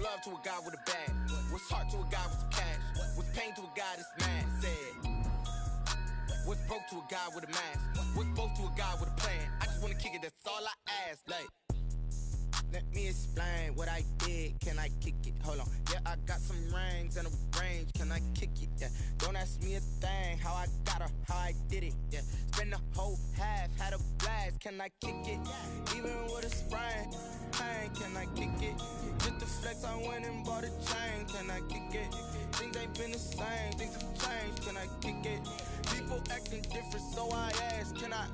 love to a guy with a bag? What's heart to a guy with some cash? What's pain to a guy that's mad? Said, what's broke to a guy with a mask? What's both to a guy with a plan? I just wanna kick it, that's all I ask. Like, let me explain what I did. Can I kick it? Hold on. Yeah, I got some rings and a range. Can I kick it? Yeah. Don't ask me a thing. How I got her, how I did it. Yeah. Spend the whole half, had a blast. Can I kick it? Even with a sprain. Pain, can I kick it? Just to flex, I went and bought a chain. Can I kick it? Things ain't been the same. Things have changed. Can I kick it? People acting different, so I ask. Can I?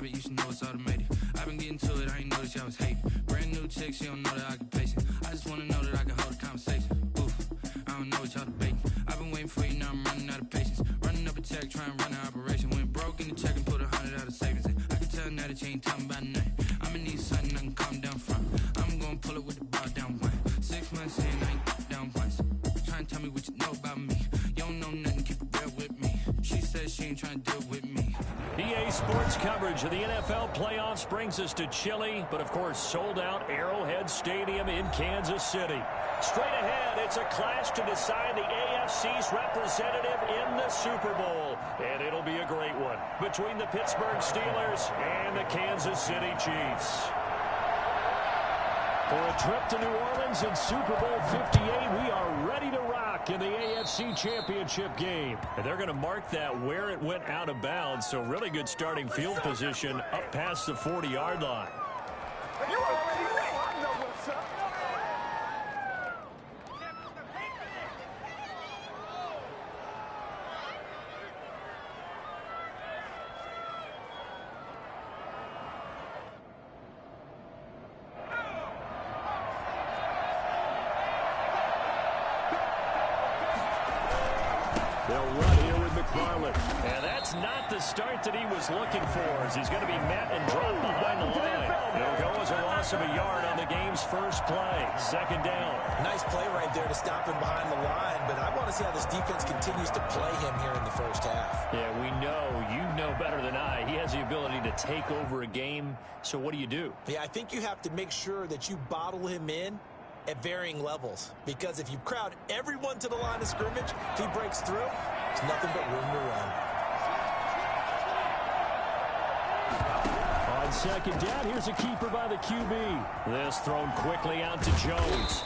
You should know it's automated. I've been getting to it, I ain't noticed y'all was hating. Brand new chick, she don't know the occupation. I just wanna know that I can hold a conversation. Oof, I don't know what y'all debating. I've been waiting for you, now I'm running out of patience. Running up a check, trying to run an operation. Went broke in the check and put 100 out of savings in. I can tell now that you ain't talking about nothing. I'ma need something I can calm down from. I'm gonna pull it with the bar down one. 6 months in, I ain't down once. Trying to tell me what you know about me. You don't know nothing, keep it real with me. She says she ain't trying to deal with me. EA Sports coverage of the NFL playoffs brings us to chilly, but of course sold-out Arrowhead Stadium in Kansas City. Straight ahead, it's a clash to decide the AFC's representative in the Super Bowl, and it'll be a great one between the Pittsburgh Steelers and the Kansas City Chiefs. For a trip to New Orleans in Super Bowl 58, we are ready to rock in the AFC Championship game. And they're going to mark that where it went out of bounds, so really good starting field position up past the 40-yard line. You already know. I know what's up. They'll run here with McFarland. And that's not the start that he was looking for, as he's going to be met and dropped behind the line. It'll go as a loss of a yard on the game's first play. Second down. Nice play right there to stop him behind the line, but I want to see how this defense continues to play him here in the first half. Yeah, we know. You know better than I. He has the ability to take over a game, so what do? Yeah, I think you have to make sure that you bottle him in at varying levels, because if you crowd everyone to the line of scrimmage, if he breaks through, there's nothing but room to run. On second down, here's a keeper by the QB. This thrown quickly out to Jones.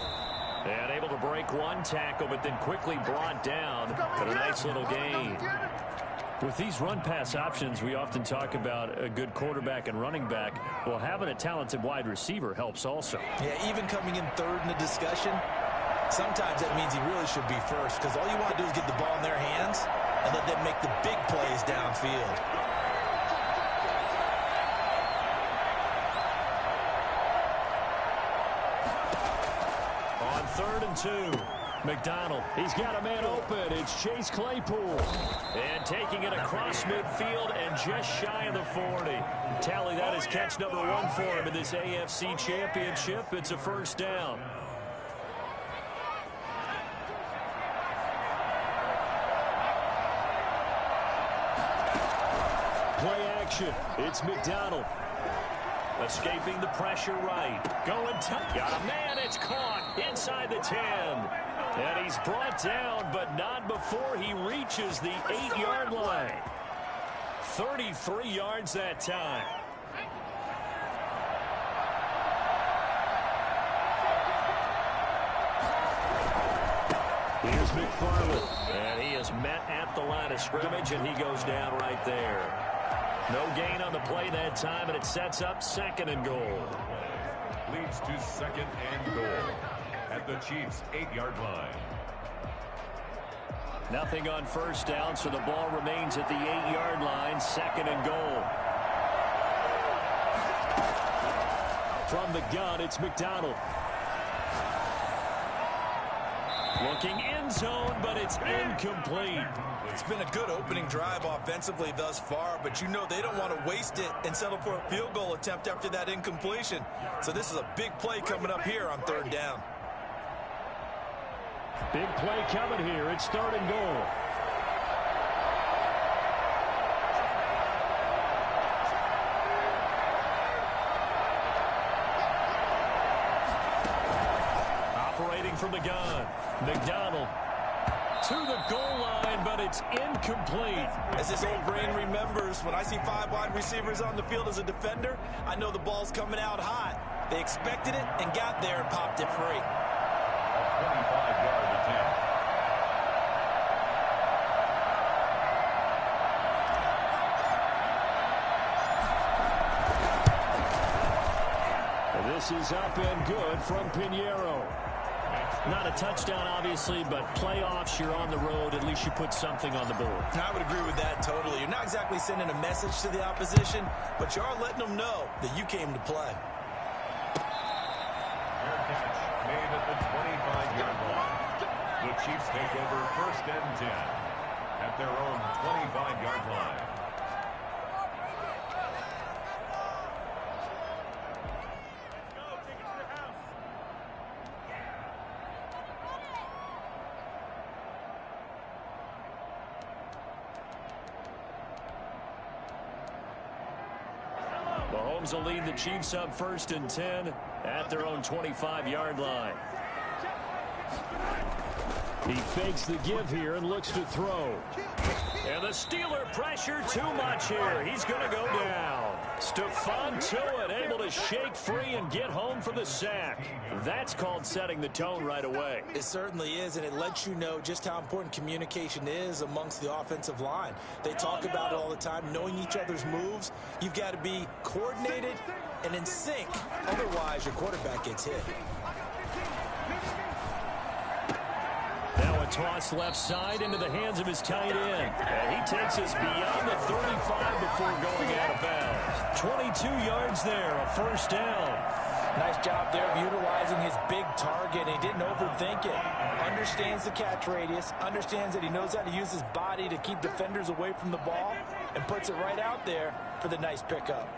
And able to break one tackle, but then quickly brought down. But a nice little gain. With these run-pass options, we often talk about a good quarterback and running back. Well, having a talented wide receiver helps also. Yeah, even coming in third in the discussion, sometimes that means he really should be first, because all you want to do is get the ball in their hands and let them make the big plays downfield. On 3rd and 2. McDonald, he's got a man open. It's Chase Claypool. And taking it across midfield and just shy of the 40. Tally, that is catch number 1 for him in this AFC Championship. It's a first down. Play action. It's McDonald. Escaping the pressure right. Going tough. Got a man. It's caught inside the 10. And he's brought down, but not before he reaches the 8-yard line. 33 yards that time. Here's McFarland. And he is met at the line of scrimmage, and he goes down right there. No gain on the play that time, and it sets up 2nd and goal. Leads to 2nd and goal at the Chiefs' 8-yard line. Nothing on first down, so the ball remains at the 8-yard line, 2nd and goal. From the gun, it's McDonald. Looking end zone, but it's incomplete. It's been a good opening drive offensively thus far, but you know they don't want to waste it and settle for a field goal attempt after that incompletion. So this is a big play coming up here on 3rd down. Big play coming here. It's 3rd and goal. Operating from the gun, McDonald to the goal line, but it's incomplete. As this old brain remembers, when I see 5 wide receivers on the field as a defender, I know the ball's coming out hot. They expected it and got there and popped it free. 25-yard attempt. This is up and good from Pinheiro. Not a touchdown, obviously, but playoffs, you're on the road. At least you put something on the board. I would agree with that totally. You're not exactly sending a message to the opposition, but you are letting them know that you came to play. Fair catch made at the 25-yard line. The Chiefs take over 1st and 10 at their own 25-yard line. Mahomes will lead the Chiefs up 1st and 10 at their own 25-yard line. He fakes the give here and looks to throw. And the Steeler pressure too much here. He's going to go down. Stephon Tuitt able to shake free and get home for the sack. That's called setting the tone right away. It certainly is, and it lets you know just how important communication is amongst the offensive line. They talk about it all the time, knowing each other's moves. You've got to be coordinated and in sync. Otherwise, your quarterback gets hit. Now a toss left side into the hands of his tight end. And he takes us beyond the 35 before going out of bounds. 22 yards there, a 1st down. Nice job there of utilizing his big target. He didn't overthink it. Understands the catch radius. Understands that he knows how to use his body to keep defenders away from the ball. And puts it right out there for the nice pickup.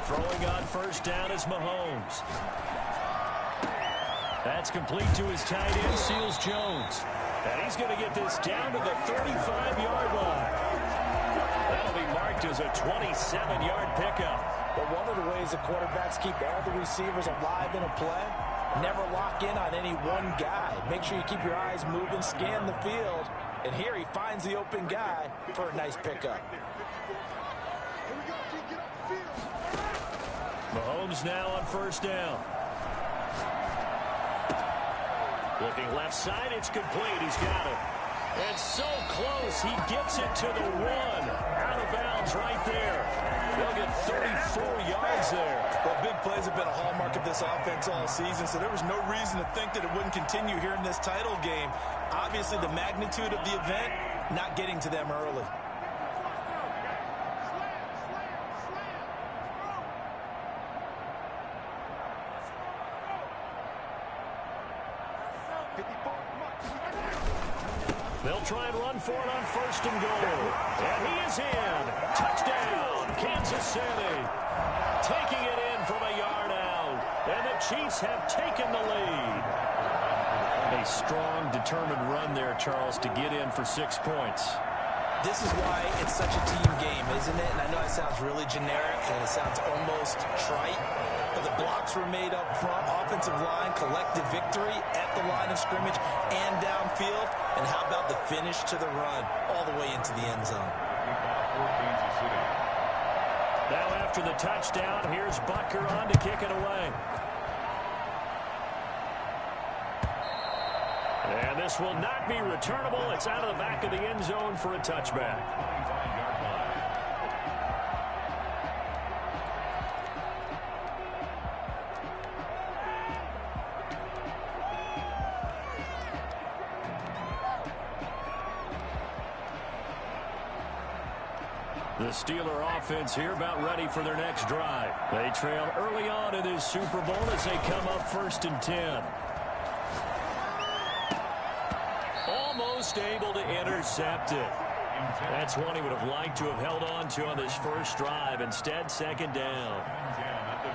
Throwing on 1st down is Mahomes. That's complete to his tight end, Seals Jones. And he's going to get this down to the 35-yard line. That'll be marked as a 27-yard pickup. But one of the ways the quarterbacks keep all the receivers alive in a play, never lock in on any one guy. Make sure you keep your eyes moving, scan the field. And here he finds the open guy for a nice pickup. Mahomes now on 1st down. Looking left side, it's complete. He's got it. And so close, he gets it to the 1. Out of bounds right there. They'll get 34 yards there. Well, big plays have been a hallmark of this offense all season, so there was no reason to think that it wouldn't continue here in this title game. Obviously, the magnitude of the event, not getting to them early. They'll try and run for it on 1st and goal. And he is in. Touchdown, Kansas City. Taking it in from a yard out. And the Chiefs have taken the lead. A strong, determined run there, Charles, to get in for 6 points. This is why it's such a team game, isn't it? And I know it sounds really generic and it sounds almost trite, but the blocks were made up front, offensive line, collective victory at the line of scrimmage and downfield. And how about the finish to the run all the way into the end zone? Now after the touchdown, here's Butker on to kick it away. And this will not be returnable. It's out of the back of the end zone for a touchback. The Steeler offense here about ready for their next drive. They trail early on in this Super Bowl as they come up 1st and 10. Almost able to intercept it. That's one he would have liked to have held on to on this first drive. Instead, 2nd down.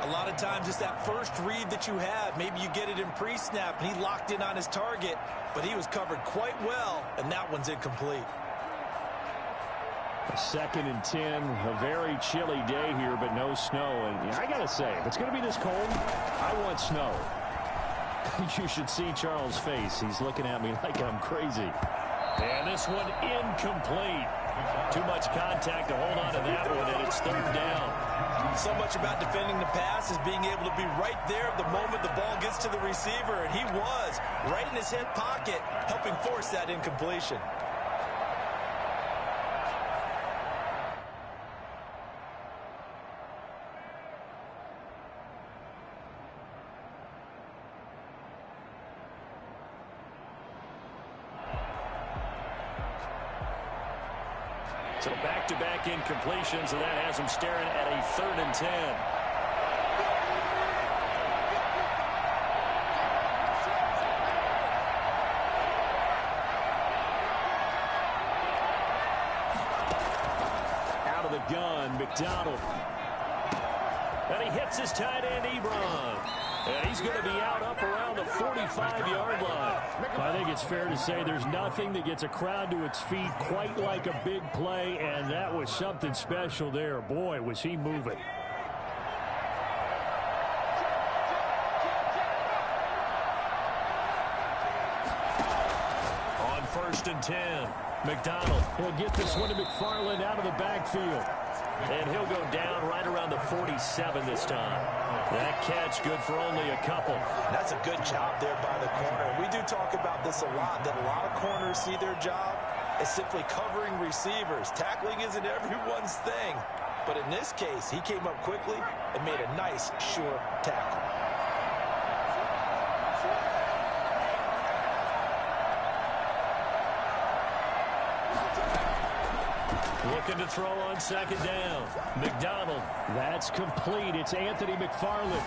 A lot of times it's that first read that you have. Maybe you get it in pre-snap, and he locked in on his target, but he was covered quite well, and that one's incomplete. 2nd and 10, a very chilly day here, but no snow. And I got to say, if it's going to be this cold, I want snow. You should see Charles' face. He's looking at me like I'm crazy. And this one incomplete. Too much contact to hold on to that one, and it's 3rd down. So much about defending the pass is being able to be right there the moment the ball gets to the receiver, and he was right in his hip pocket, helping force that incompletion. So back-to-back incompletions, and that has him staring at a 3rd and 10. Out of the gun, McDonald. And he hits his tight end, Ebron. And he's going to be out up around the 45-yard line. I think it's fair to say there's nothing that gets a crowd to its feet quite like a big play, and that was something special there. Boy, was he moving. On 1st and 10, McDonald will get this one to McFarland out of the backfield. And he'll go down right around the 47 this time. That catch good for only a couple. That's a good job there by the corner. We do talk about this a lot, that a lot of corners see their job as simply covering receivers. Tackling isn't everyone's thing. But in this case, he came up quickly and made a nice, sure tackle. Looking to throw on 2nd down. McDonald. That's complete. It's Anthony McFarland.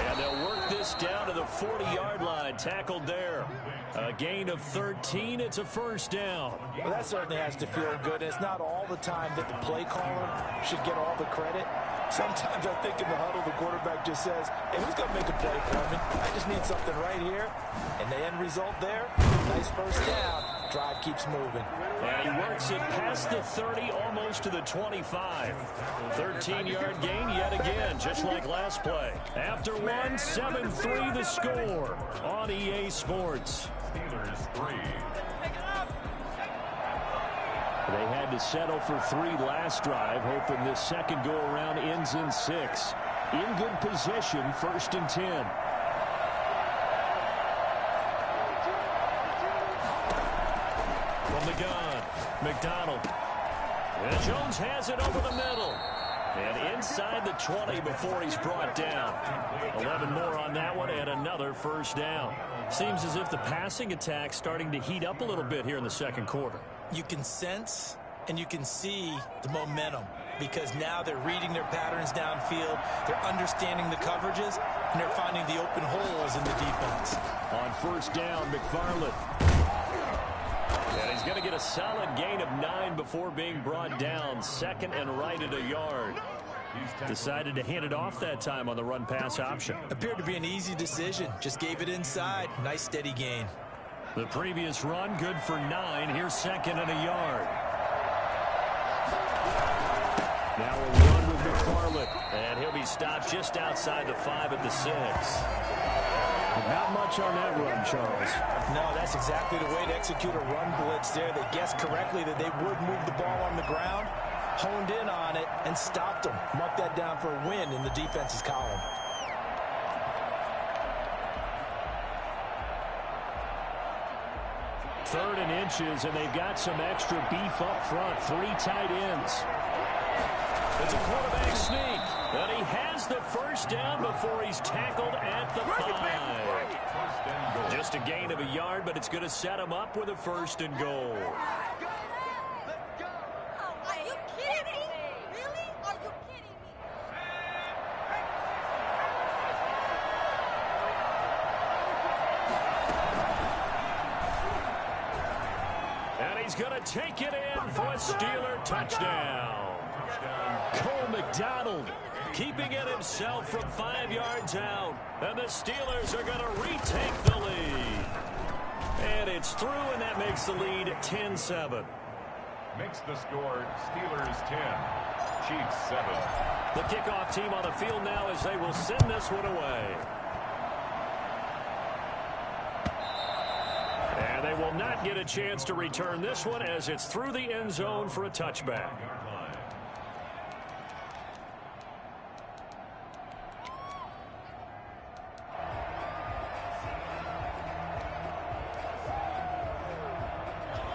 And they'll work this down to the 40-yard line. Tackled there. A gain of 13. It's a 1st down. Well, that certainly has to feel good. It's not all the time that the play caller should get all the credit. Sometimes I think in the huddle, the quarterback just says, hey, who's going to make a play for me? I just need something right here. And the end result there, nice 1st down. Drive keeps moving. And he works it past the 30, almost to the 25. 13-yard gain yet again, just like last play. After one, 7-3 the score on EA Sports. Steelers 3. They had to settle for 3 last drive, hoping this second go-around ends in 6. In good position, 1st and 10. From the gun, McDonald. And Jones has it over the middle. And inside the 20 before he's brought down. 11 more on that one and another 1st down. Seems as if the passing attack's starting to heat up a little bit here in the second quarter. You can sense and you can see the momentum because now they're reading their patterns downfield, they're understanding the coverages, and they're finding the open holes in the defense. On 1st down, McFarland. And he's going to get a solid gain of 9 before being brought down. 2nd and right at a yard. Decided to hand it off that time on the run-pass option. Appeared to be an easy decision. Just gave it inside. Nice steady gain. The previous run, good for 9. Here's 2nd and a yard. Now a run with McFarland. And he'll be stopped just outside the 5 at the 6. Not much on that run, Charles. No, that's exactly the way to execute a run blitz there. They guessed correctly that they would move the ball on the ground, honed in on it, and stopped them. Mark that down for a win in the defense's column. Third and inches, and they've got some extra beef up front. 3 tight ends. It's a quarterback sneak, and he has the 1st down before he's tackled at the 5. Just a gain of a yard, but it's going to set him up with a 1st and goal. Are you kidding me? he's going to take it in for a Steeler touchdown. Cole McDonald keeping it himself from 5 yards out. And the Steelers are going to retake the lead. And it's through, and that makes the lead 10-7. Makes the score Steelers 10, Chiefs 7. The kickoff team on the field now as they will send this one away. And they will not get a chance to return this one as it's through the end zone for a touchback.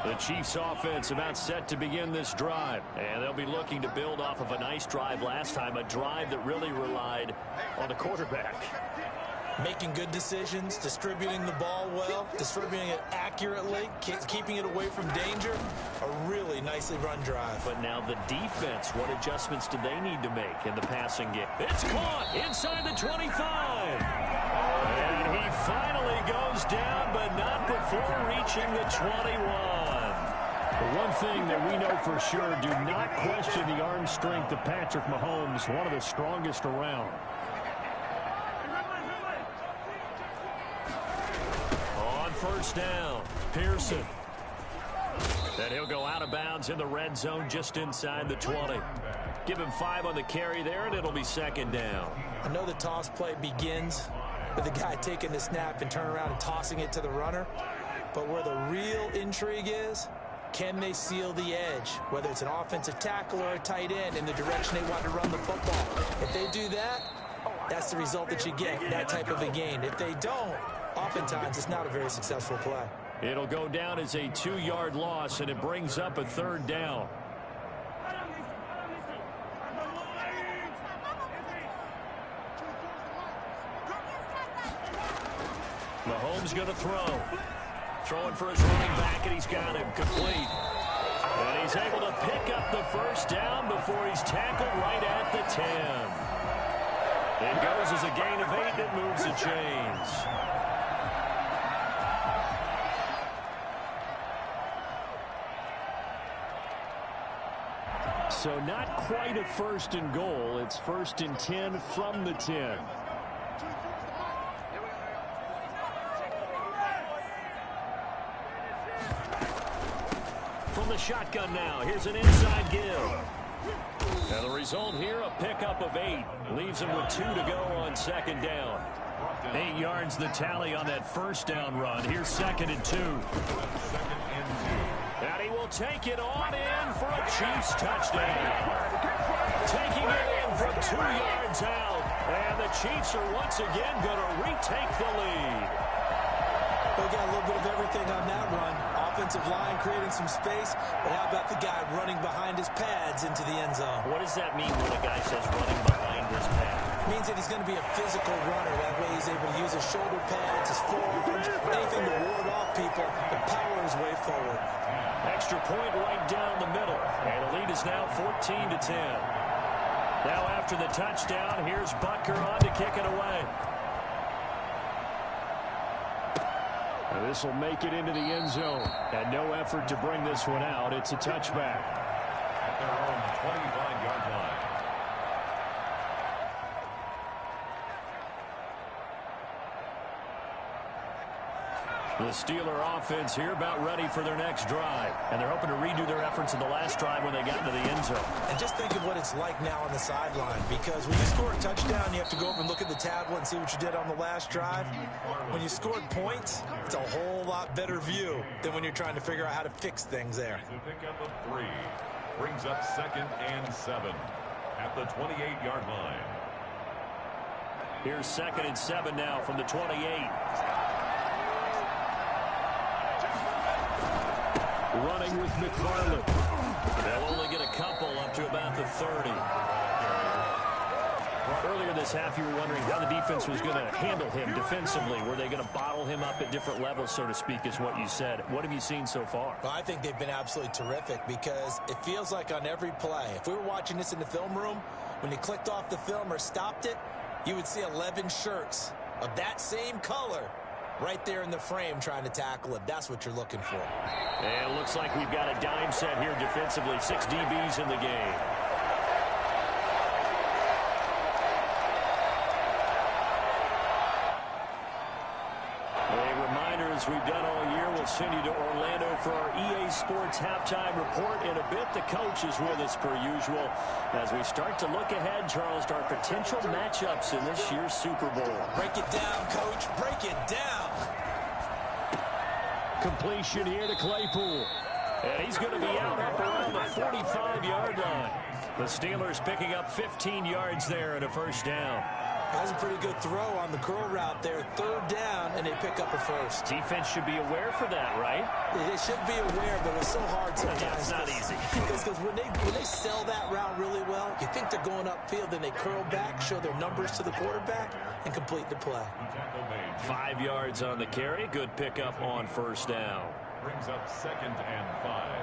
The Chiefs offense about set to begin this drive. And they'll be looking to build off of a nice drive last time, a drive that really relied on the quarterback. Making good decisions, distributing the ball well, distributing it accurately, keeping it away from danger. A really nicely run drive. But now the defense, what adjustments do they need to make in the passing game? It's caught inside the 25. And he finally goes down, but not before reaching the 21. The one thing that we know for sure, do not question the arm strength of Patrick Mahomes, one of the strongest around. On first down, Pearson. Then he'll go out of bounds in the red zone just inside the 20. Give him 5 on the carry there, and it'll be second down. I know the toss play begins with the guy taking the snap and turn around and tossing it to the runner. But where the real intrigue is, can they seal the edge, whether it's an offensive tackle or a tight end, in the direction they want to run the football? If they do that, that's the result that you get, that type of a gain. If they don't, oftentimes it's not a very successful play. It'll go down as a 2-yard loss, and it brings up a third down. Mahomes going to throw. Throwing for his running back, and he's got him complete. And he's able to pick up the first down before he's tackled right at the 10. It goes as a gain of 8, and it moves the chains. So not quite a first and goal. It's first and 10 from the 10. From the shotgun now, here's an inside give. And the result here, a pickup of 8. Leaves him with 2 to go on second down. 8 yards the tally on that first down run. Here's second and 2. And he will take it on in for a Chiefs touchdown. Taking it in from 2 yards out. And the Chiefs are once again going to retake the lead. They got a little bit of everything on that run. Offensive line creating some space, but how about the guy running behind his pads into the end zone? What does that mean when a guy says running behind his pad? It means that he's going to be a physical runner. That way he's able to use his shoulder pads, his forearms, anything to ward off people and power his way forward. Extra point right down the middle. And the lead is now 14-10. Now after the touchdown, here's Butker on to kick it away. This will make it into the end zone. And no effort to bring this one out. It's a touchback. At their own 25-yard line. The Steeler offense here about ready for their next drive. And they're hoping to redo their efforts in the last drive when they got into the end zone. And just think of what it's like now on the sideline. Because when you score a touchdown, you have to go over and look at the tablet and see what you did on the last drive. When you scored points, it's a whole lot better view than when you're trying to figure out how to fix things there. The pickup of 3 brings up second and 7 at the 28-yard line. Here's second and 7 now from the 28. Running with McFarland. They'll only get a couple up to about the 30. Earlier this half, you were wondering how the defense was going to handle him defensively. Were they going to bottle him up at different levels, so to speak, is what you said. What have you seen so far? Well, I think they've been absolutely terrific because it feels like on every play, if we were watching this in the film room, when you clicked off the film or stopped it, you would see 11 shirts of that same color right there in the frame trying to tackle it. That's what you're looking for. And it looks like we've got a dime set here defensively. 6 DBs in the game. As we've done all year, we'll send you to Orlando for our EA Sports halftime report in a bit. The coach is with us per usual as we start to look ahead, Charles, to our potential matchups in this year's Super Bowl. Break it down, Coach. Break it down. Completion here to Claypool. And he's going to be out up around the 45-yard line. The Steelers picking up 15 yards there and a first down. That's a pretty good throw on the curl route there. 3rd down, and they pick up a first. Defense should be aware for that, right? They should be aware, but it's so hard sometimes. Yeah, it's not easy. Because when they sell that route really well, you think they're going upfield, then they curl back, show their numbers to the quarterback, and complete the play. 5 yards on the carry. Good pickup on first down. Brings up 2nd and 5.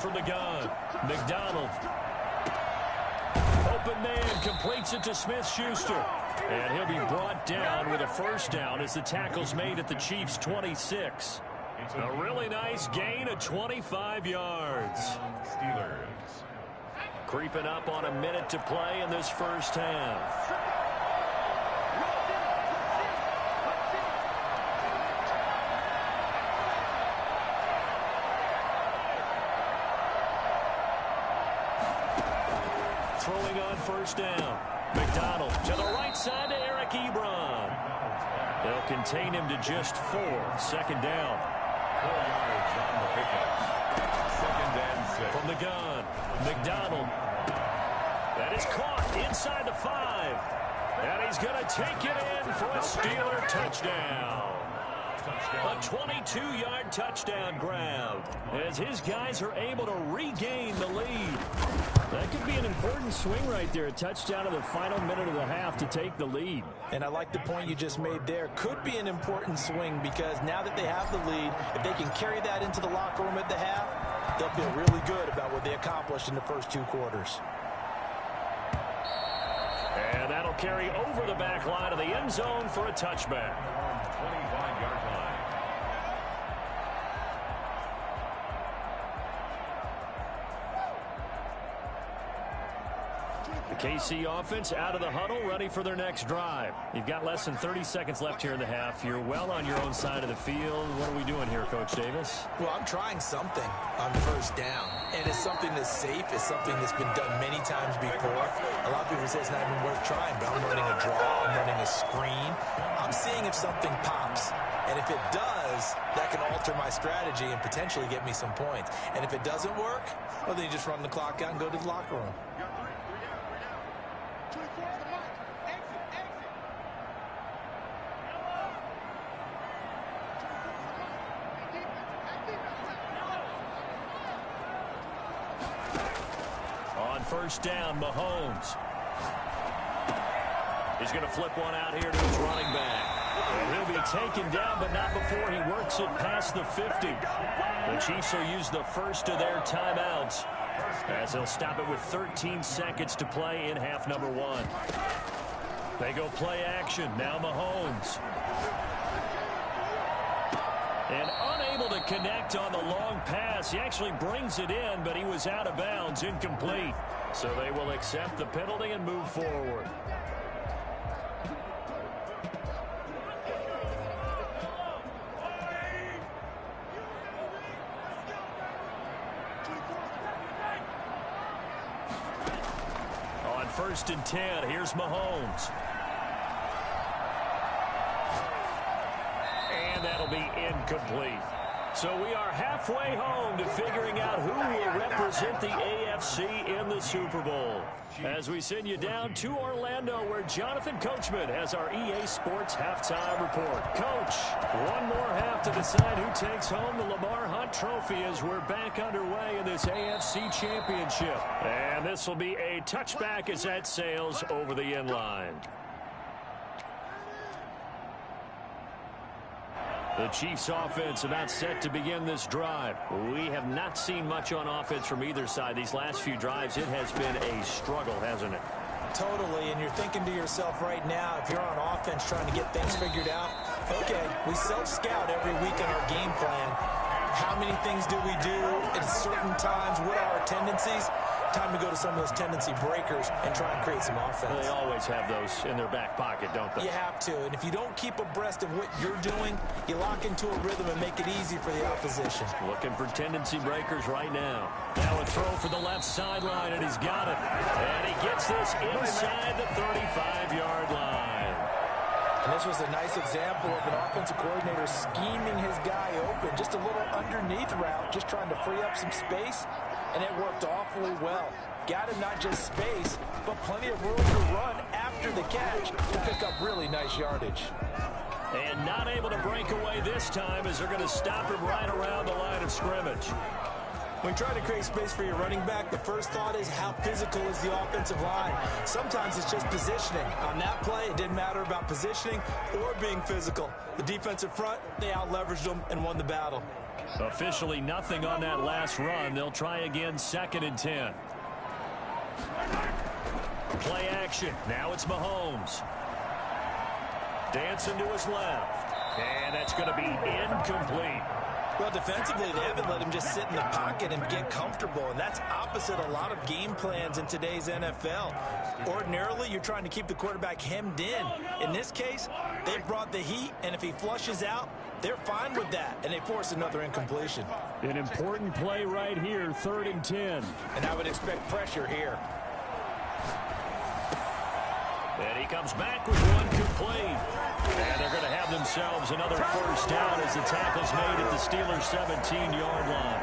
From the gun, McDonald. Open man, completes it to Smith-Schuster. And he'll be brought down with a first down as the tackle's made at the Chiefs' 26. A really nice gain of 25 yards. Steelers. Creeping up on a minute to play in this first half. Throwing on first down. McDonald to the right side to Eric Ebron. They'll contain him to just 4. 2nd down. 4 yards on the pickup. 2nd and 6. From the gun, McDonald. That is caught inside the 5. And he's going to take it in for a Steeler touchdown. A 22-yard touchdown grab as his guys are able to regain the lead. That could be an important swing right there. A touchdown in the final minute of the half to take the lead. And I like the point you just made there. Could be an important swing because now that they have the lead, if they can carry that into the locker room at the half, they'll feel really good about what they accomplished in the first 2 quarters. And that'll carry over the back line of the end zone for a touchback. 25-yard line. The KC offense out of the huddle, ready for their next drive. You've got less than 30 seconds left here in the half. You're well on your own side of the field. What are we doing here, Coach Davis? Well, I'm trying something on first down. And it's something that's safe. It's something that's been done many times before. A lot of people say it's not even worth trying, but I'm running a draw. I'm running a screen. I'm seeing if something pops. And if it does, that can alter my strategy and potentially get me some points. And if it doesn't work, well, then you just run the clock out and go to the locker room. On first down, Mahomes. He's going to flip one out here to his running back. And he'll be taken down, but not before he works it past the 50. The Chiefs will use the first of their timeouts as they'll stop it with 13 seconds to play in half number 1. They go play action. Now Mahomes. And unable to connect on the long pass. He actually brings it in, but he was out of bounds, incomplete. So they will accept the penalty and move forward. On 1st and 10, here's Mahomes. And that'll be incomplete. So we are halfway home to figuring out who will represent the AFC in the Super Bowl. As we send you down to Orlando, where Jonathan Coachman has our EA Sports halftime report. Coach, one more half to decide who takes home the Lamar Hunt Trophy as we're back underway in this AFC Championship. And this will be a touchback as that sails over the end line. The Chiefs offense about set to begin this drive. We have not seen much on offense from either side. These last few drives, it has been a struggle, hasn't it? Totally, and you're thinking to yourself right now, if you're on offense trying to get things figured out, okay, we self-scout every week in our game plan. How many things do we do at certain times? What are our tendencies? Time to go to some of those tendency breakers and try and create some offense. They always have those in their back pocket, don't they? You have to, and if you don't keep abreast of what you're doing, you lock into a rhythm and make it easy for the opposition. Looking for tendency breakers right now. Now a throw for the left sideline, and he's got it. And he gets this inside the 35-yard line. And this was a nice example of an offensive coordinator scheming his guy open. Just a little underneath route, just trying to free up some space, and it worked awfully well. Got him not just space, but plenty of room to run after the catch to pick up really nice yardage. And not able to break away this time as they're going to stop him right around the line of scrimmage. When trying to create space for your running back, the first thought is how physical is the offensive line. Sometimes it's just positioning. On that play, it didn't matter about positioning or being physical. The defensive front, they out-leveraged them and won the battle. Officially nothing on that last run. They'll try again, 2nd and 10. Play action. Now it's Mahomes. Dancing to his left. And that's going to be incomplete. Well, defensively, they haven't let him just sit in the pocket and get comfortable, and that's opposite a lot of game plans in today's NFL. Ordinarily, you're trying to keep the quarterback hemmed in. In this case, they brought the heat, and if he flushes out, they're fine with that, and they force another incompletion. An important play right here, 3rd and 10. And I would expect pressure here. And he comes back with one complete. And they're going to have themselves another first down as the tackle's made at the Steelers' 17-yard line.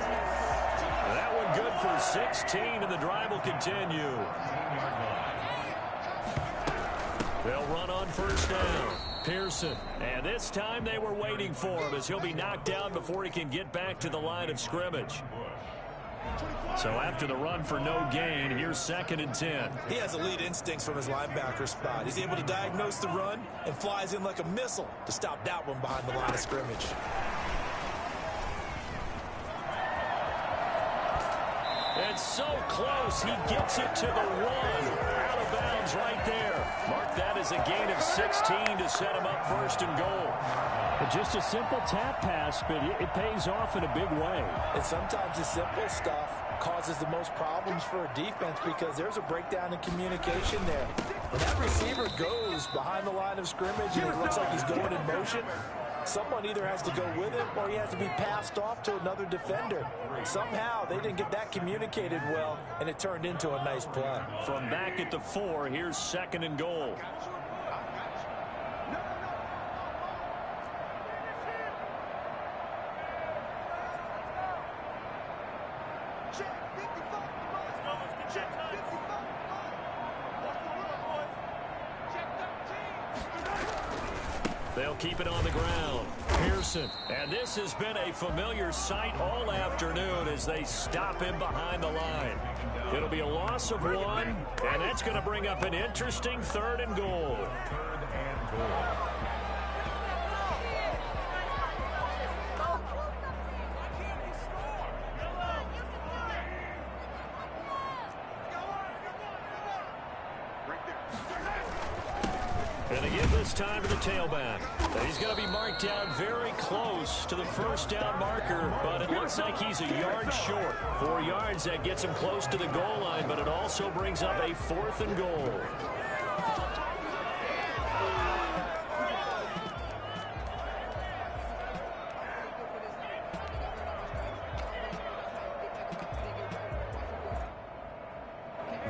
That one good for 16, and the drive will continue. They'll run on first down. Pearson. And this time they were waiting for him as he'll be knocked down before he can get back to the line of scrimmage. So after the run for no gain, here's 2nd and 10. He has elite instincts from his linebacker spot. He's able to diagnose the run and flies in like a missile to stop that one behind the line of scrimmage. It's so close. He gets it to the 1. Out of bounds right there. Mark that as a gain of 16 to set him up 1st and goal. Just a simple tap pass, but it pays off in a big way. And sometimes the simple stuff causes the most problems for a defense because there's a breakdown in communication there. When that receiver goes behind the line of scrimmage and it looks like he's going in motion, someone either has to go with him or he has to be passed off to another defender. Somehow they didn't get that communicated well, and it turned into a nice play. From back at the 4, here's 2nd and goal. They'll keep it on the ground. Pearson. And this has been a familiar sight all afternoon as they stop him behind the line. It'll be a loss of 1, and that's going to bring up an interesting 3rd and goal. And they give this time to the tailback. He's going to be marked down very close to the first down marker, but it looks like he's a yard short. 4 yards, that gets him close to the goal line, but it also brings up a 4th and goal.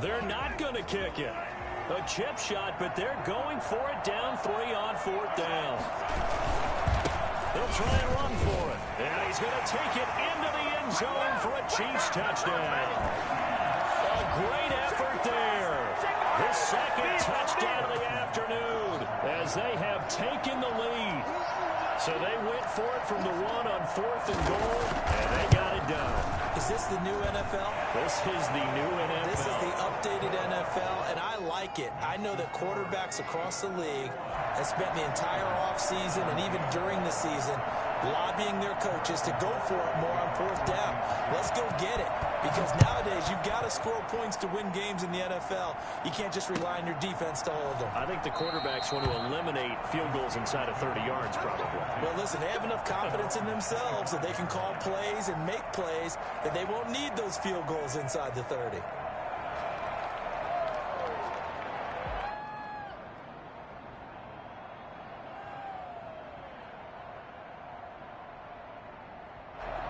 They're not going to kick it. A chip shot, but they're going for it down 3 on 4th down. They'll try and run for it. And he's going to take it into the end zone for a Chiefs touchdown. A great effort there. His 2nd touchdown of the afternoon as they have taken the lead. So they went for it from the 1 on 4th and goal, and they got it done. Is this the new NFL? This is the new NFL. This is the updated NFL, and I like it. I know that quarterbacks across the league have spent the entire offseason and even during the season lobbying their coaches to go for it more on fourth down. Let's go get it. Because nowadays, you've got to score points to win games in the NFL. You can't just rely on your defense to hold them. I think the quarterbacks want to eliminate field goals inside of 30 yards, probably. Well, listen, they have enough confidence in themselves that they can call plays and make plays that they won't need those field goals inside the 30.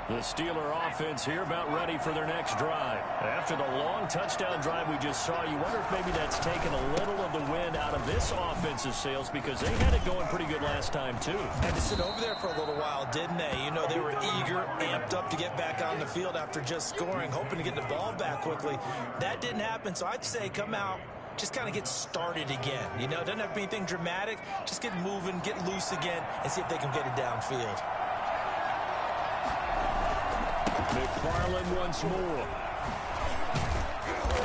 The Steeler offense here about ready for their next drive. After the long touchdown drive we just saw, you wonder if maybe that's taken a little of the wind out of this offense's sails because they had it going pretty good last time, too. Had to sit over there for a little while, didn't they? You know, they were eager, amped up to get back on the field after just scoring, hoping to get the ball back quickly. That didn't happen, so I'd say come out, just kind of get started again. You know, it doesn't have to be anything dramatic. Just get moving, get loose again, and see if they can get it downfield. McFarland once more.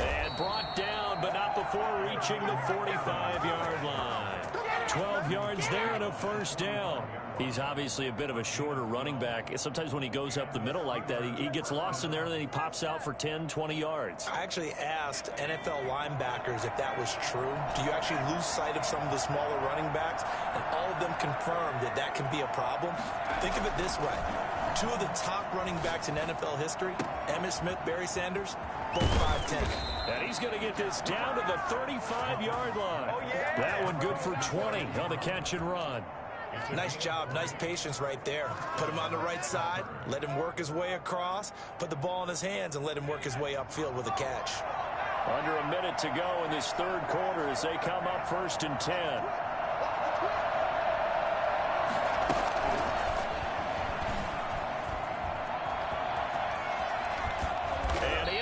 And brought down, but not before reaching the 45-yard line. 12 yards there and a first down. He's obviously a bit of a shorter running back. Sometimes when he goes up the middle like that, he gets lost in there and then he pops out for 10, 20 yards. I actually asked NFL linebackers if that was true. Do you actually lose sight of some of the smaller running backs? And all of them confirmed that that can be a problem. Think of it this way. Two of the top running backs in NFL history, Emmitt Smith, Barry Sanders, both 5'10". And he's going to get this down to the 35-yard line. Oh, yeah. That one good for 20 on the catch and run. Nice job, nice patience right there. Put him on the right side, let him work his way across, put the ball in his hands, and let him work his way upfield with a catch. Under a minute to go in this third quarter as they come up 1st and 10.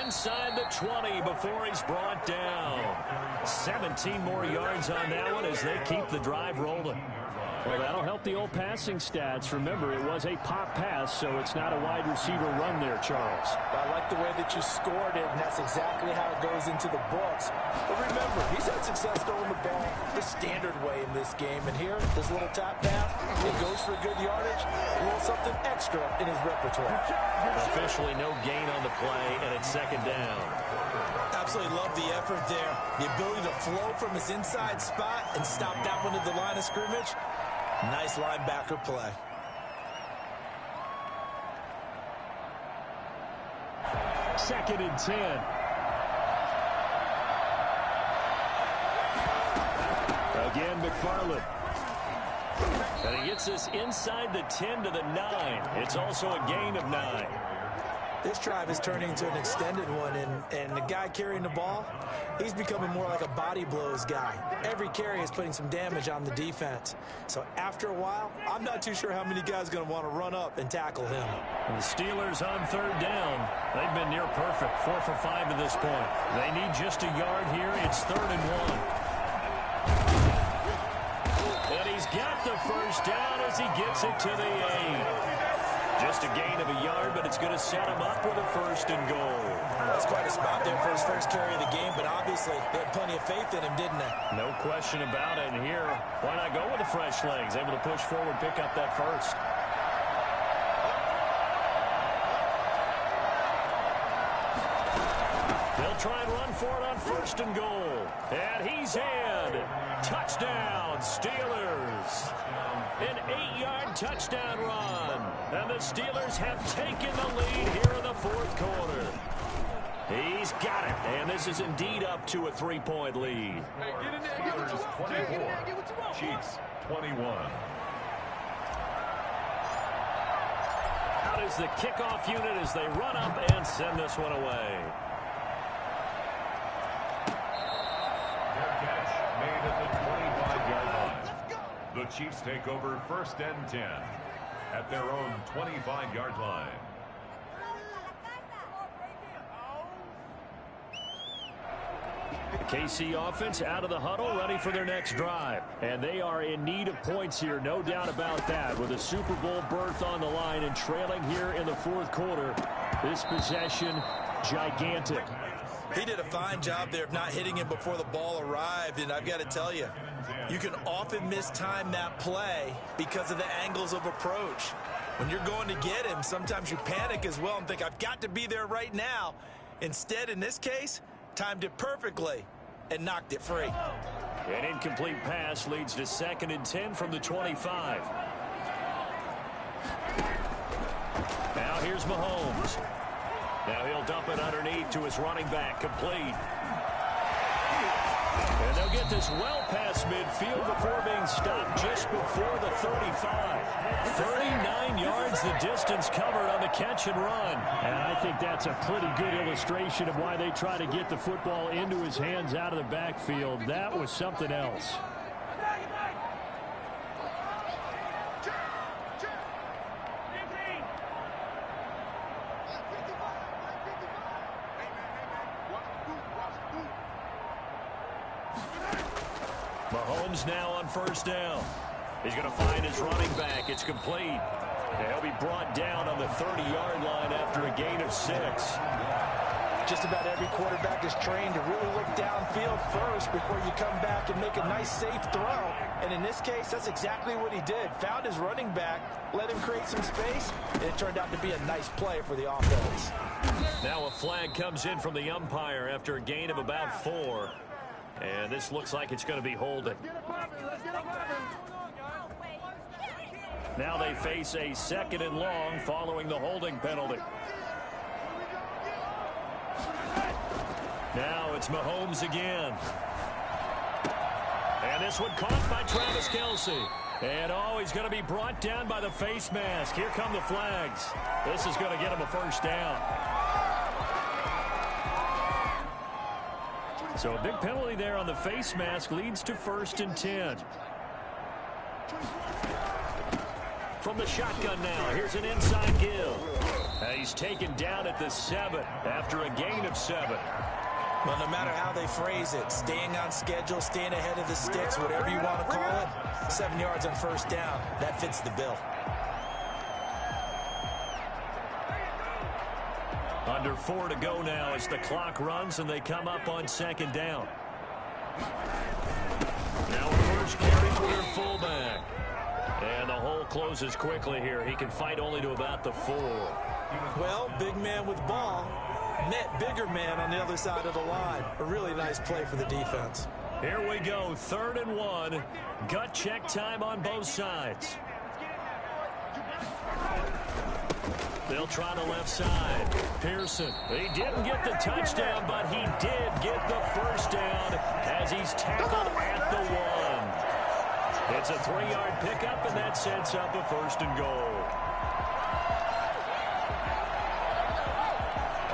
Inside the 20 before he's brought down. 17 more yards on that one as they keep the drive rolling. Well, that'll help the old passing stats. Remember, it was a pop pass, so it's not a wide receiver run there, Charles. I like the way that you scored it, and that's exactly how it goes into the books. But remember, he's had success throwing the ball the standard way in this game. And here, this little top pass, it goes for good yardage, a little something extra in his repertoire. Officially no gain on the play, and it's 2nd down. Absolutely love the effort there. The ability to flow from his inside spot and stop that one at the line of scrimmage. Nice linebacker play. Second and 10. Again, McFarland. And he gets this inside the 10 to the 9. It's also a gain of 9. This drive is turning into an extended one, and the guy carrying the ball, he's becoming more like a body blows guy. Every carry is putting some damage on the defense. So after a while, I'm not too sure how many guys are going to want to run up and tackle him. And the Steelers on 3rd down. They've been near perfect, 4 for 5 to this point. They need just a yard here. It's 3rd and 1. And he's got the first down as he gets it to the 8. Just a gain of a yard, but it's going to set him up with a 1st and goal. That's quite a spot there for his first carry of the game, but obviously they had plenty of faith in him, didn't they? No question about it. And here, why not go with the fresh legs? Able to push forward, pick up that first. They'll try and run for it on 1st and goal. And he's in. Touchdown, Steelers. An 8-yard touchdown run. And the Steelers have taken the lead here in the 4th quarter. He's got it. And this is indeed up to a 3-point lead. Steelers 24, Chiefs 21. Out is the kickoff unit as they run up and send this one away. Their catch made at the 25-yard line. The Chiefs take over 1st and 10 at their own 25-yard line. KC offense out of the huddle, ready for their next drive. And they are in need of points here, no doubt about that. With a Super Bowl berth on the line and trailing here in the 4th quarter. This possession, gigantic. He did a fine job there of not hitting him before the ball arrived, and I've got to tell you, you can often mistime that play because of the angles of approach. When you're going to get him, sometimes you panic as well and think, I've got to be there right now. Instead, in this case, timed it perfectly and knocked it free. An incomplete pass leads to 2nd and 10 from the 25. Now here's Mahomes. Now he'll dump it underneath to his running back, complete. And they'll get this well past midfield before being stopped just before the 35. 39 yards the distance covered on the catch and run. And I think that's a pretty good illustration of why they try to get the football into his hands out of the backfield. That was something else. Mahomes now on 1st down. He's going to find his running back. It's complete. And he'll be brought down on the 30-yard line after a gain of 6. Just about every quarterback is trained to really look downfield first before you come back and make a nice, safe throw. And in this case, that's exactly what he did. Found his running back, let him create some space, and it turned out to be a nice play for the offense. Now a flag comes in from the umpire after a gain of about 4. And this looks like it's going to be holding. Now they face a 2nd and long following the holding penalty. Now it's Mahomes again. And this one caught by Travis Kelce. And he's going to be brought down by the face mask. Here come the flags. This is going to get him a 1st down. So a big penalty there on the face mask leads to 1st and 10. From the shotgun now, here's an inside give. He's taken down at the 7 after a gain of 7. Well, no matter how they phrase it, staying on schedule, staying ahead of the sticks, whatever you want to call it, 7 yards on 1st down, that fits the bill. Under 4 to go now as the clock runs and they come up on 2nd down. Now first carry for their fullback. And the hole closes quickly here. He can fight only to about the 4. Well, big man with ball met bigger man on the other side of the line. A really nice play for the defense. Here we go, 3rd and 1. Gut check time on both sides. They'll try the left side. Pearson. He didn't get the touchdown, but he did get the 1st down as he's tackled at the 1. It's a 3-yard pickup, and that sets up a 1st and goal.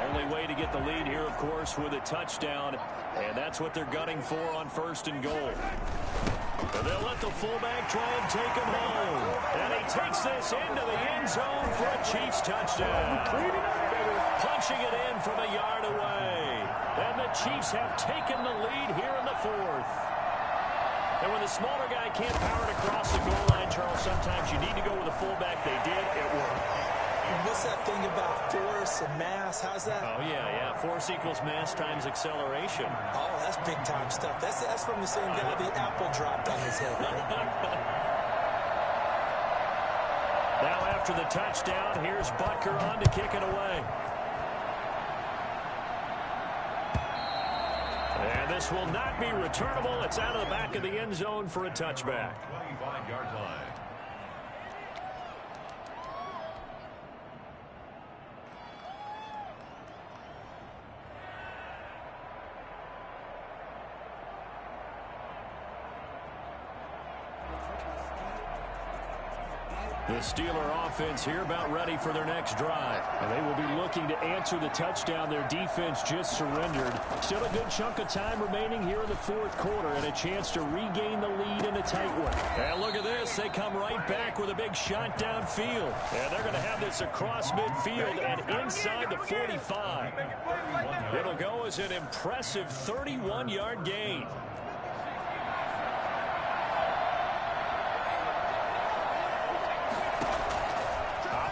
Only way to get the lead here, of course, with a touchdown, and that's what they're gunning for on 1st and goal. And they'll let the fullback try and take him home. And he takes this into the end zone for a Chiefs touchdown. Punching it in from a yard away. And the Chiefs have taken the lead here in the 4th. And when the smaller guy can't power it across the goal line, Charles, sometimes you need to go with a fullback. They did. It worked. What's that thing about force and mass? How's that? Oh, yeah. Force equals mass times acceleration. Oh, that's big-time stuff. That's from the same guy the apple dropped on his head, right? Now after the touchdown, here's Butker on to kick it away. And this will not be returnable. It's out of the back of the end zone for a touchback. 25-yard line. The Steeler offense here about ready for their next drive. And they will be looking to answer the touchdown their defense just surrendered. Still a good chunk of time remaining here in the 4th quarter and a chance to regain the lead in a tight one. And look at this. They come right back with a big shot downfield. And they're going to have this across midfield and inside the 45. It'll go as an impressive 31-yard gain.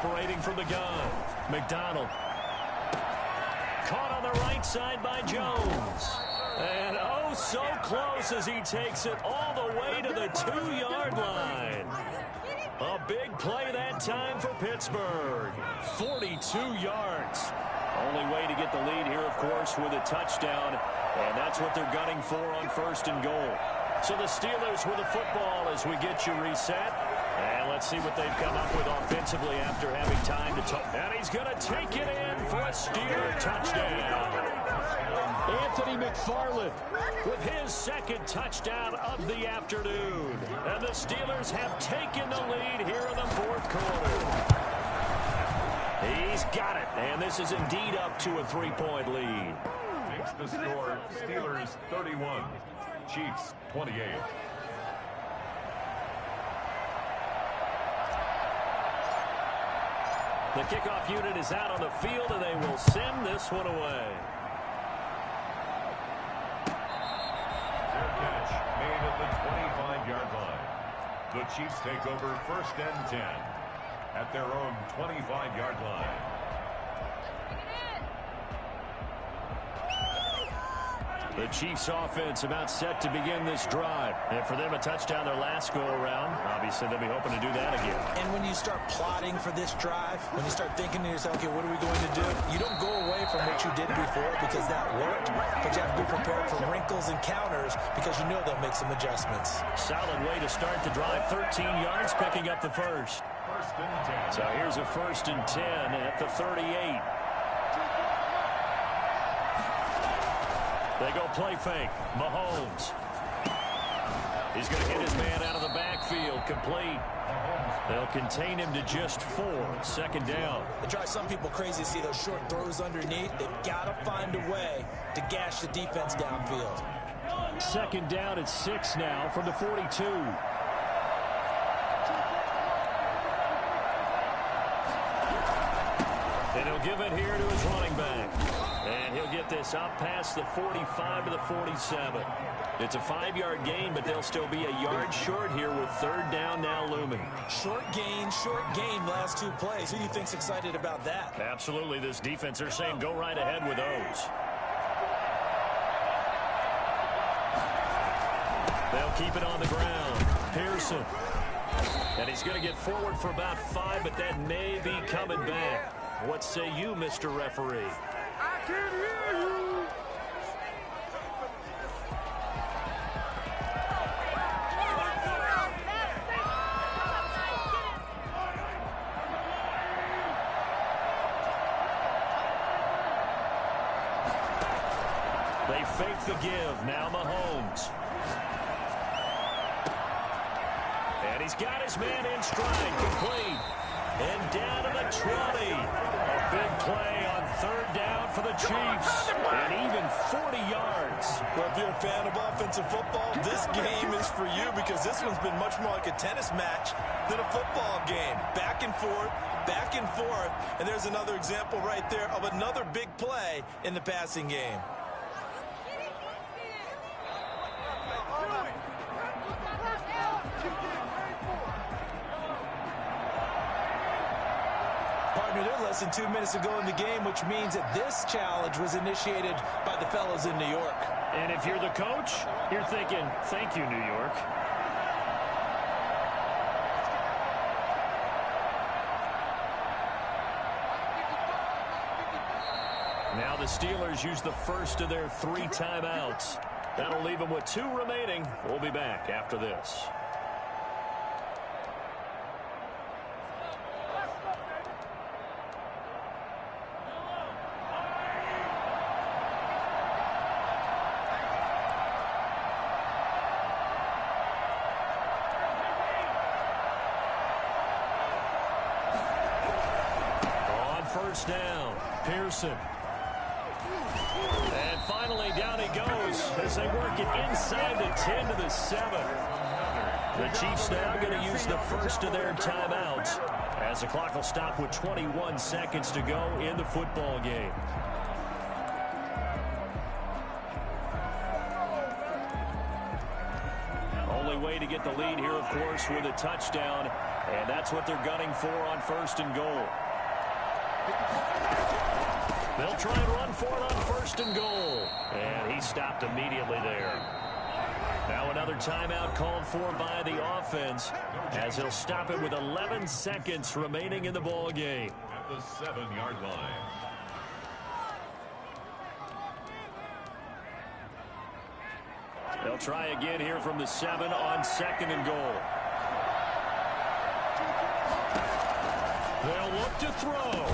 Operating from the gun, McDonald. Caught on the right side by Jones. And oh, so close as he takes it all the way to the 2-yard line. A big play that time for Pittsburgh. 42 yards. Only way to get the lead here, of course, with a touchdown. And that's what they're gunning for on 1st and goal. So the Steelers with the football as we get you reset. And let's see what they've come up with offensively after having time to talk. And he's going to take it in for a Steeler touchdown. Anthony McFarland with his 2nd touchdown of the afternoon. And the Steelers have taken the lead here in the 4th quarter. He's got it, and this is indeed up to a 3-point lead. Makes the score Steelers 31, Chiefs 28. The kickoff unit is out on the field, and they will send this one away. Their catch made at the 25-yard line. The Chiefs take over 1st and 10 at their own 25-yard line. The Chiefs offense about set to begin this drive. And for them, a touchdown their last go-around. Obviously, they'll be hoping to do that again. And when you start plotting for this drive, when you start thinking to yourself, okay, what are we going to do? You don't go away from what you did before because that worked, but you have to be prepared for wrinkles and counters because you know they'll make some adjustments. Solid way to start the drive. 13 yards, picking up the first. 1st and 10. So here's a 1st and 10 at the 38. They go play fake. Mahomes. He's going to hit his man out of the backfield. Complete. They'll contain him to just 4. 2nd down. It drives some people crazy to see those short throws underneath. They've got to find a way to gash the defense downfield. 2nd down at 6 now from the 42. And he'll give it here to his running back. And he'll get this up past the 45 to the 47. It's a 5-yard gain, but they'll still be a yard short here with 3rd down now looming. Short gain, last 2 plays. Who do you think's excited about that? Absolutely. This defense, they're saying go right ahead with those. They'll keep it on the ground. Pearson. And he's going to get forward for about 5, but that may be coming back. What say you, Mr. Referee? I can hear you. They fake the give. Now Mahomes. And he's got his man in stride. Complete. And down to the 20. A big play on 3rd down for the Chiefs. And even 40 yards. Well, if you're a fan of offensive football, this game is for you because this one's been much more like a tennis match than a football game. Back and forth, and there's another example right there of another big play in the passing game. Partner, they're less than 2 minutes to go in the game, which means that this challenge was initiated by the fellows in New York. And if you're the coach, you're thinking, thank you, New York. Now the Steelers use the first of their 3 timeouts. That'll leave them with 2 remaining. We'll be back after this. First down, Pearson. And finally, down he goes as they work it inside the 10 to the 7. The Chiefs now going to use the first of their timeouts as the clock will stop with 21 seconds to go in the football game. Only way to get the lead here, of course, with a touchdown, and that's what they're gunning for on 1st and goal. They'll try and run for it on 1st and goal. And he stopped immediately there. Now another timeout called for by the offense as he'll stop it with 11 seconds remaining in the ball game. At the 7-yard line. They'll try again here from the 7 on 2nd and goal. They'll look to throw.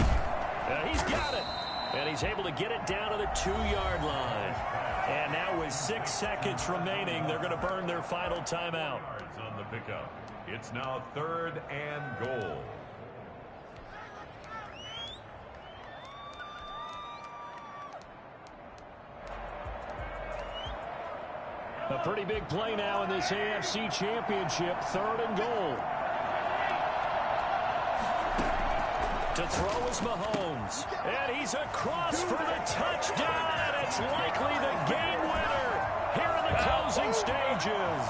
He's got it. And he's able to get it down to the 2-yard line. And now with 6 seconds remaining, they're going to burn their final timeout. On the pickup. It's now 3rd and goal. A pretty big play now in this AFC Championship. 3rd and goal. To throw is Mahomes. And he's across for the touchdown. And it's likely the game winner here in the closing stages.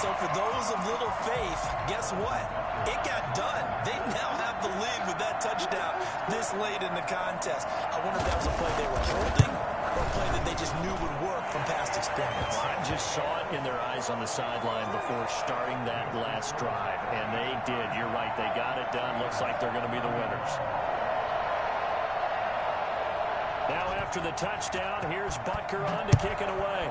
So for those of little faith, guess what? It got done. They now have the lead with that touchdown this late in the contest. I wonder if that was a play they were holding or a play that they just knew would work from past experience. I just saw it in their eyes on the sideline before starting that last drive, and they did. You're right. They got it done. Looks like they're going to be the winners. Now after the touchdown, here's Butker on to kick it away.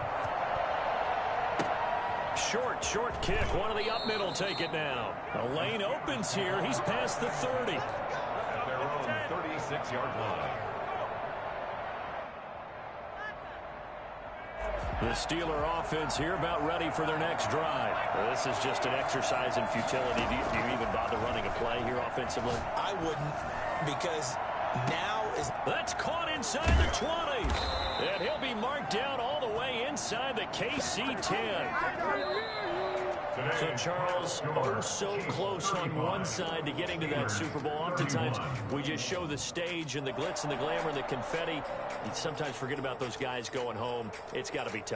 Short kick. One of the up middle take it now. The lane opens here. He's past the 30. At their own 36-yard line. The Steeler offense here about ready for their next drive. This is just an exercise in futility. Do you even bother running a play here offensively? I wouldn't, because now is... That's caught inside the 20. And he'll be marked down all the way inside the KC 10. So, Charles, so close on one side to getting to that Super Bowl. Oftentimes, we just show the stage and the glitz and the glamour and the confetti. You sometimes forget about those guys going home. It's got to be tough.